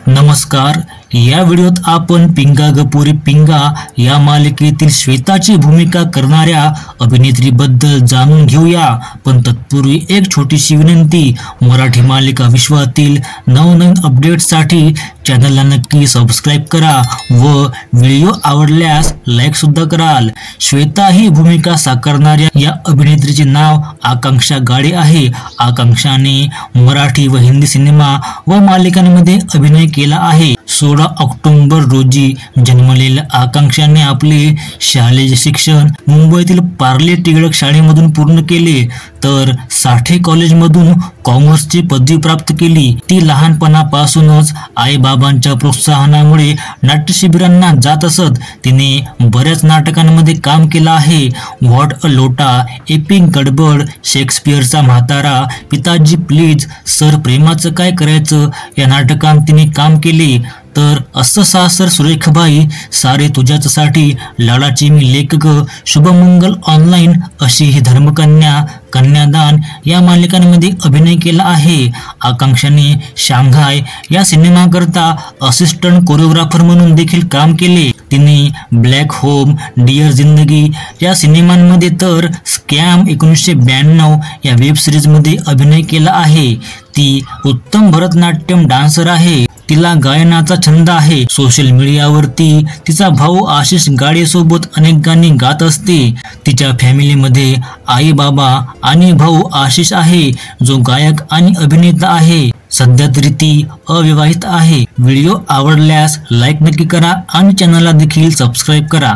नमस्कार। या व्हिडिओत आपण पिंगा ग पोरी पिंगा या मालिकेतील श्वेताची भूमिका करणाऱ्या अभिनेत्रीबद्दल जाणून घेऊया। पण तत्पूर्वी एक छोटीशी विनंती, मराठी मालिका विश्वातील नवनवीन अपडेट्ससाठी चॅनलला नक्की सबस्क्राइब करा व व्हिडिओ आवडल्यास लाईक सुद्धा कराल। श्वेता ही भूमिका साकारणाऱ्या या अभिनेत्रीचे नाव आकांक्षा गाडे आहे। आकांक्षाने मराठी व हिंदी सिनेमा व मालिकांमध्ये अभिनय केला आहे। 16 ऑक्टोबर रोजी जन्मलेल्या आकांक्षाने आपले शालेय शिक्षण मुंबईतील पार्ले टिळक शाळेमधून पूर्ण केले, तर साठे कॉलेजमधून कॉमर्सची पदवी प्राप्त केली। ती लहानपणापासूनच आई-बाबांच्या प्रोत्साहनामुळे नाट्य शिबिरांना जात असत। तिने बऱ्याच नाटकांमध्ये काम केलं आहे। व्हॉट अ लोटा, एपिक गडबड, शेक्सपियरचा म्हातारा, पिताजी प्लीज, सर प्रेमाचं काय करायचं या नाटकांत तिने काम केले। तर असं सासर सुरेखबाई, सारे तुझ्यासाठी, लाडाची मी लेखक, शुभमंगल ऑनलाईन, अशी ही धर्मकन्या, कन्यादान या मालिकांमध्ये अभिनय केला आहे। आकांक्षाने शांघाय या सिनेमाकरता असिस्टंट कोरिओग्राफर म्हणून देखील काम केले। तिने ब्लॅक होम, डिअर जिंदगी या सिनेमांमध्ये तर स्कॅम 1992 या वेब सिरीजमध्ये अभिनय केला आहे। ती उत्तम भरतनाट्यम डान्सर आहे। तिला गायनाचा छंद आहे। सोशल मीडियावरती तिचा भाऊ आशिष गाडे सोबत अनेक गाणी गात असते। तिच्या फॅमिलीमध्ये आई बाबा आणि भाऊ आशिष आहे, जो गायक आणि अभिनेता आहे। सध्या तरी ती अविवाहित आहे। व्हिडिओ आवडल्यास लाईक नक्की करा आणि चॅनलला देखील सबस्क्राइब करा।